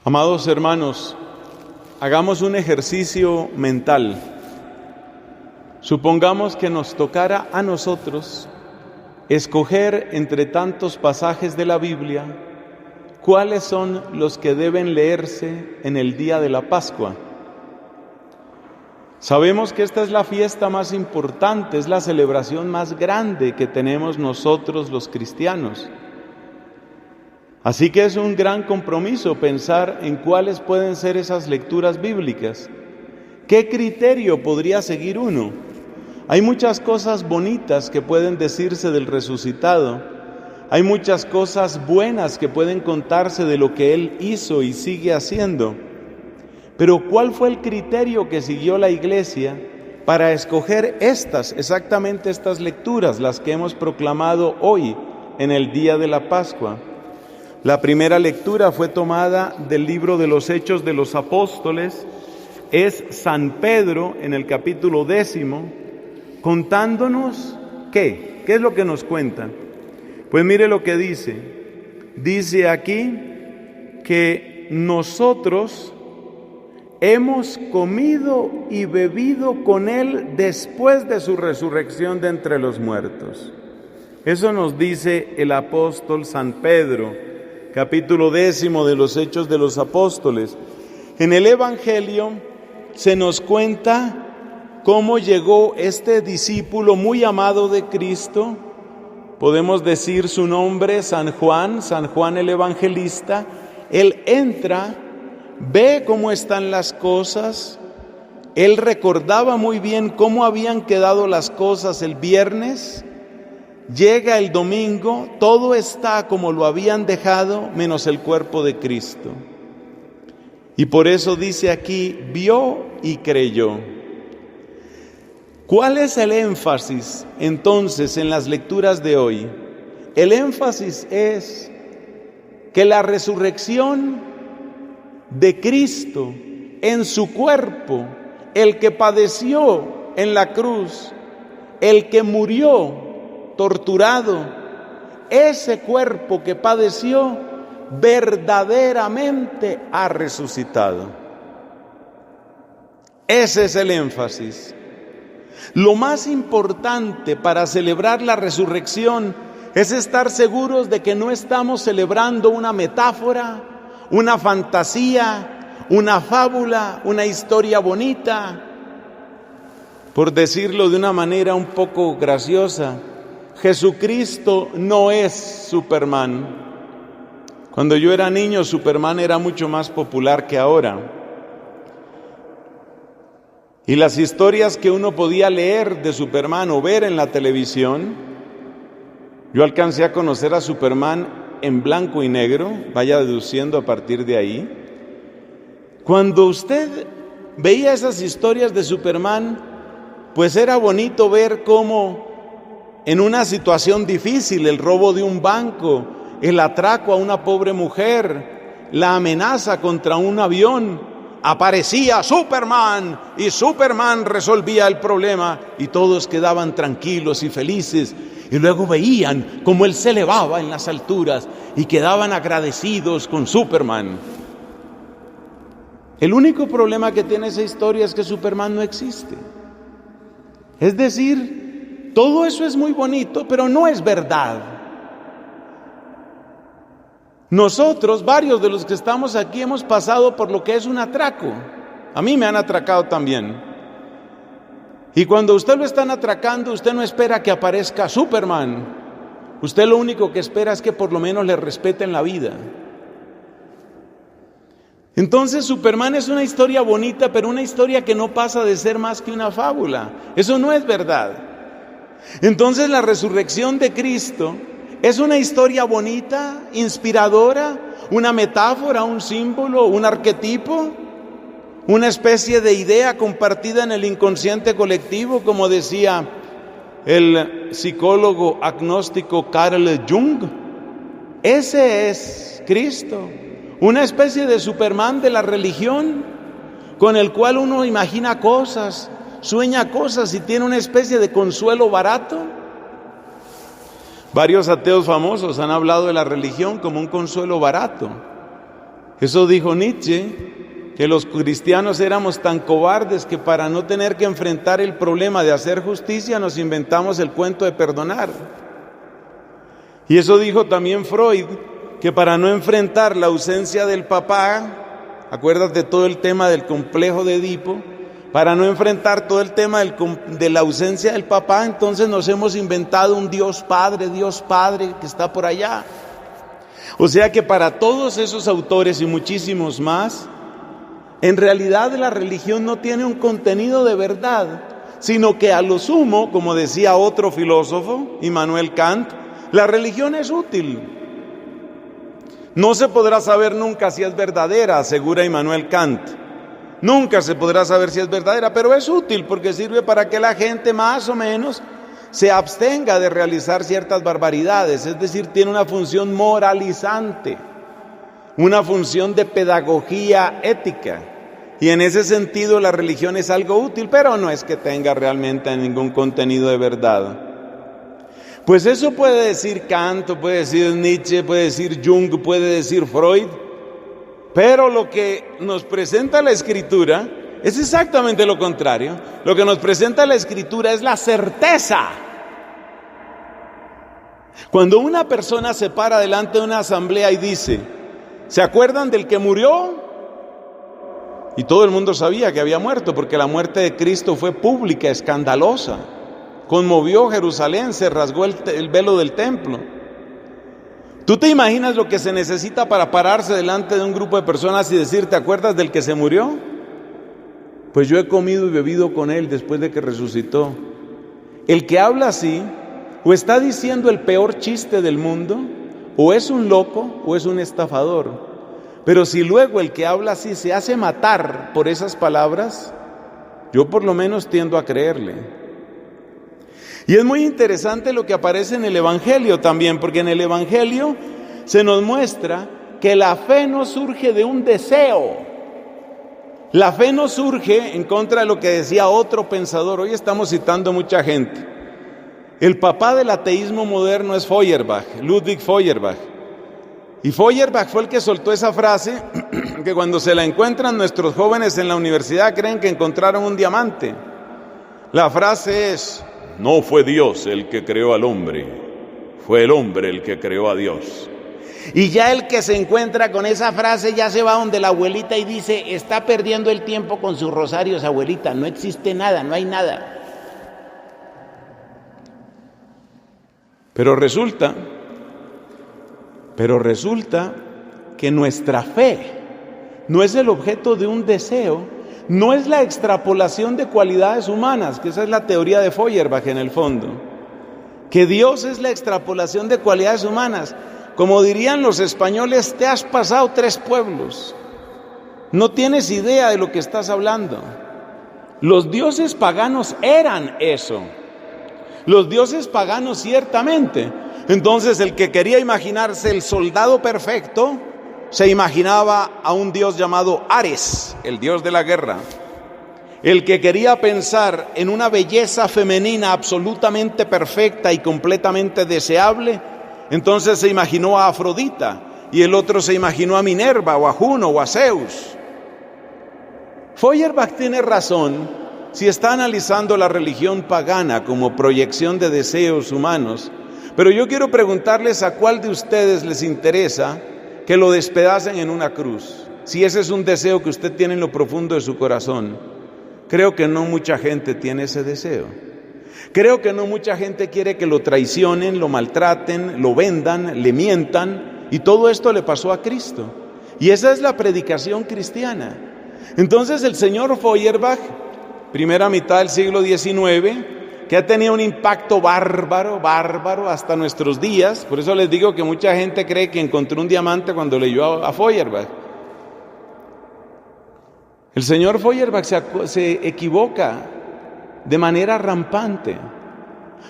Amados hermanos, hagamos un ejercicio mental. Supongamos que nos tocara a nosotros escoger entre tantos pasajes de la Biblia cuáles son los que deben leerse en el día de la Pascua. Sabemos que esta es la fiesta más importante, es la celebración más grande que tenemos nosotros los cristianos. Así que es un gran compromiso pensar en cuáles pueden ser esas lecturas bíblicas. ¿Qué criterio podría seguir uno? Hay muchas cosas bonitas que pueden decirse del resucitado. Hay muchas cosas buenas que pueden contarse de lo que Él hizo y sigue haciendo. Pero ¿cuál fue el criterio que siguió la Iglesia para escoger exactamente estas lecturas, las que hemos proclamado hoy en el día de la Pascua? La primera lectura fue tomada del libro de los Hechos de los Apóstoles. Es San Pedro en el capítulo 10, contándonos ¿qué? ¿Qué es lo que nos cuentan? Pues mire lo que dice. Dice aquí que nosotros hemos comido y bebido con Él después de su resurrección de entre los muertos. Eso nos dice el apóstol San Pedro, capítulo 10 de los Hechos de los Apóstoles. En el Evangelio se nos cuenta cómo llegó este discípulo muy amado de Cristo. Podemos decir su nombre, San Juan el Evangelista. Él entra, ve cómo están las cosas. Él recordaba muy bien cómo habían quedado las cosas el viernes. Llega el domingo, todo está como lo habían dejado, menos el cuerpo de Cristo. Y por eso dice aquí, vio y creyó. ¿Cuál es el énfasis entonces en las lecturas de hoy? El énfasis es que la resurrección de Cristo en su cuerpo, el que padeció en la cruz, el que murió torturado, ese cuerpo que padeció verdaderamente ha resucitado. Ese es el énfasis. Lo más importante para celebrar la resurrección es estar seguros de que no estamos celebrando una metáfora, una fantasía, una fábula, una historia bonita. Por decirlo de una manera un poco graciosa, Jesucristo no es Superman. Cuando yo era niño, Superman era mucho más popular que ahora. Y las historias que uno podía leer de Superman o ver en la televisión, yo alcancé a conocer a Superman en blanco y negro, vaya deduciendo a partir de ahí. Cuando usted veía esas historias de Superman, pues era bonito ver cómo en una situación difícil, el robo de un banco, el atraco a una pobre mujer, la amenaza contra un avión, aparecía Superman y Superman resolvía el problema y todos quedaban tranquilos y felices. Y luego veían cómo él se elevaba en las alturas y quedaban agradecidos con Superman. El único problema que tiene esa historia es que Superman no existe. Es decir, todo eso es muy bonito, pero no es verdad. Nosotros, varios de los que estamos aquí, hemos pasado por lo que es un atraco. A mí me han atracado también. Y cuando usted lo están atracando, usted no espera que aparezca Superman. Usted lo único que espera es que por lo menos le respeten la vida. Entonces Superman es una historia bonita, pero una historia que no pasa de ser más que una fábula. Eso no es verdad. Entonces la resurrección de Cristo es una historia bonita, inspiradora, una metáfora, un símbolo, un arquetipo, una especie de idea compartida en el inconsciente colectivo, como decía el psicólogo agnóstico Carl Jung. Ese es Cristo, una especie de Superman de la religión, con el cual uno imagina cosas, sueña cosas y tiene una especie de consuelo barato. Varios ateos famosos han hablado de la religión como un consuelo barato. Eso dijo Nietzsche, que los cristianos éramos tan cobardes que para no tener que enfrentar el problema de hacer justicia nos inventamos el cuento de perdonar. Y eso dijo también Freud, que para no enfrentar la ausencia del papá, acuérdate todo el tema del complejo de Edipo, para no enfrentar todo el tema de la ausencia del papá, entonces nos hemos inventado un Dios Padre que está por allá. O sea que para todos esos autores y muchísimos más, en realidad la religión no tiene un contenido de verdad, sino que a lo sumo, como decía otro filósofo, Immanuel Kant, la religión es útil. No se podrá saber nunca si es verdadera, asegura Immanuel Kant. Nunca se podrá saber si es verdadera, pero es útil porque sirve para que la gente más o menos se abstenga de realizar ciertas barbaridades, es decir, tiene una función moralizante, una función de pedagogía ética, y en ese sentido la religión es algo útil, pero no es que tenga realmente ningún contenido de verdad. Pues eso puede decir Kant, puede decir Nietzsche, puede decir Jung, puede decir Freud, pero lo que nos presenta la Escritura es exactamente lo contrario. Lo que nos presenta la Escritura es la certeza. Cuando una persona se para delante de una asamblea y dice, ¿se acuerdan del que murió? Y todo el mundo sabía que había muerto, porque la muerte de Cristo fue pública, escandalosa. Conmovió Jerusalén, se rasgó el velo del templo. ¿Tú te imaginas lo que se necesita para pararse delante de un grupo de personas y decir, ¿te acuerdas del que se murió? Pues yo he comido y bebido con él después de que resucitó. El que habla así, o está diciendo el peor chiste del mundo, o es un loco, o es un estafador. Pero si luego el que habla así se hace matar por esas palabras, yo por lo menos tiendo a creerle. Y es muy interesante lo que aparece en el Evangelio también, porque en el Evangelio se nos muestra que la fe no surge de un deseo. La fe no surge en contra de lo que decía otro pensador. Hoy estamos citando mucha gente. El papá del ateísmo moderno es Feuerbach, Ludwig Feuerbach. Y Feuerbach fue el que soltó esa frase que cuando se la encuentran nuestros jóvenes en la universidad creen que encontraron un diamante. La frase es: no fue Dios el que creó al hombre, fue el hombre el que creó a Dios. Y ya el que se encuentra con esa frase ya se va donde la abuelita y dice, está perdiendo el tiempo con sus rosarios, abuelita, no existe nada, no hay nada. Pero resulta que nuestra fe no es el objeto de un deseo, no es la extrapolación de cualidades humanas, que esa es la teoría de Feuerbach en el fondo, que Dios es la extrapolación de cualidades humanas. Como dirían los españoles, te has pasado 3 pueblos, no tienes idea de lo que estás hablando. Los dioses paganos eran eso, los dioses paganos ciertamente. Entonces el que quería imaginarse el soldado perfecto, se imaginaba a un dios llamado Ares, el dios de la guerra. El que quería pensar en una belleza femenina absolutamente perfecta y completamente deseable, entonces se imaginó a Afrodita, y el otro se imaginó a Minerva, o a Juno, o a Zeus. Feuerbach tiene razón si está analizando la religión pagana como proyección de deseos humanos, pero yo quiero preguntarles a cuál de ustedes les interesa que lo despedacen en una cruz, si ese es un deseo que usted tiene en lo profundo de su corazón. Creo que no mucha gente tiene ese deseo. Creo que no mucha gente quiere que lo traicionen, lo maltraten, lo vendan, le mientan, y todo esto le pasó a Cristo. Y esa es la predicación cristiana. Entonces el señor Feuerbach, primera mitad del siglo XIX, que ha tenido un impacto bárbaro hasta nuestros días. Por eso les digo que mucha gente cree que encontró un diamante cuando leyó a Feuerbach. El señor Feuerbach se equivoca de manera rampante.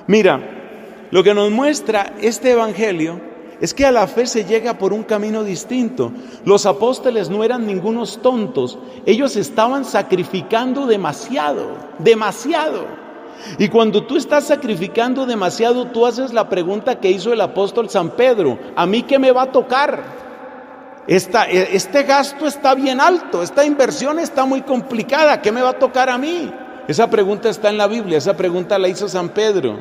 Mira, lo que nos muestra este evangelio es que a la fe se llega por un camino distinto. Los apóstoles no eran ningunos tontos, ellos estaban sacrificando demasiado. Y cuando tú estás sacrificando demasiado, tú haces la pregunta que hizo el apóstol San Pedro: ¿a mí qué me va a tocar? este gasto está bien alto, esta inversión está muy complicada, ¿qué me va a tocar a mí? Esa pregunta está en la Biblia, esa pregunta la hizo San Pedro.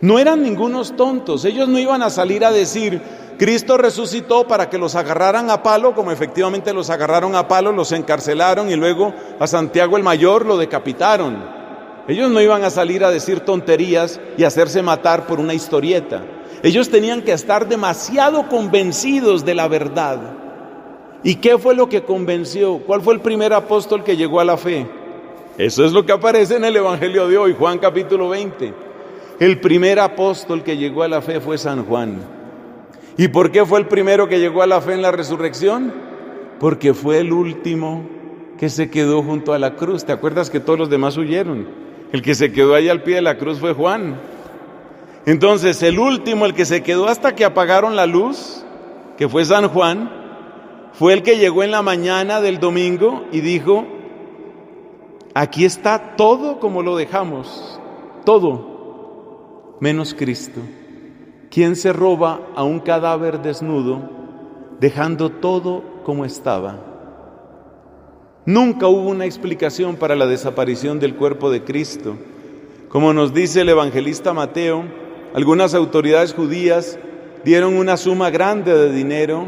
No eran ningunos tontos, ellos no iban a salir a decir, Cristo resucitó para que los agarraran a palo, como efectivamente los agarraron a palo, los encarcelaron y luego a Santiago el Mayor lo decapitaron. Ellos no iban a salir a decir tonterías y hacerse matar por una historieta. Ellos tenían que estar demasiado convencidos de la verdad. ¿Y qué fue lo que convenció? ¿Cuál fue el primer apóstol que llegó a la fe? Eso es lo que aparece en el Evangelio de hoy, Juan capítulo 20. El primer apóstol que llegó a la fe fue San Juan. ¿Y por qué fue el primero que llegó a la fe en la resurrección? Porque fue el último que se quedó junto a la cruz. ¿Te acuerdas que todos los demás huyeron? El que se quedó ahí al pie de la cruz fue Juan. Entonces el último, el que se quedó hasta que apagaron la luz, que fue San Juan, fue el que llegó en la mañana del domingo y dijo, aquí está todo como lo dejamos, todo, menos Cristo. ¿Quién se roba a un cadáver desnudo, dejando todo como estaba? Nunca hubo una explicación para la desaparición del cuerpo de Cristo. Como nos dice el evangelista Mateo, algunas autoridades judías dieron una suma grande de dinero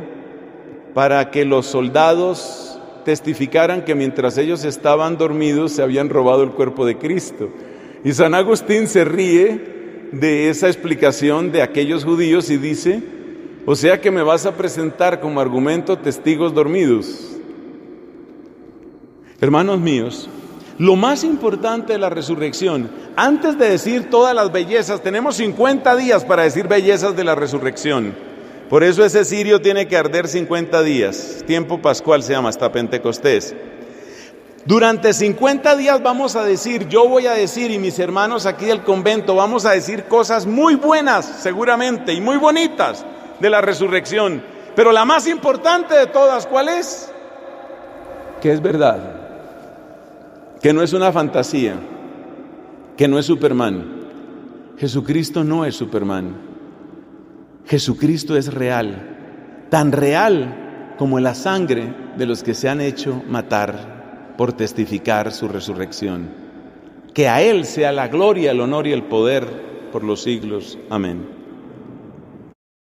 para que los soldados testificaran que mientras ellos estaban dormidos se habían robado el cuerpo de Cristo. Y San Agustín se ríe de esa explicación de aquellos judíos y dice, o sea que me vas a presentar como argumento testigos dormidos. Hermanos míos, lo más importante de la resurrección, antes de decir todas las bellezas, tenemos 50 días para decir bellezas de la resurrección. Por eso ese cirio tiene que arder 50 días, tiempo pascual se llama, hasta Pentecostés. Durante 50 días vamos a decir, yo voy a decir y mis hermanos aquí del convento vamos a decir cosas muy buenas seguramente y muy bonitas de la resurrección. Pero la más importante de todas, ¿cuál es? Que es verdad, que no es una fantasía, que no es Superman. Jesucristo no es Superman. Jesucristo es real, tan real como la sangre de los que se han hecho matar por testificar su resurrección. Que a Él sea la gloria, el honor y el poder por los siglos. Amén.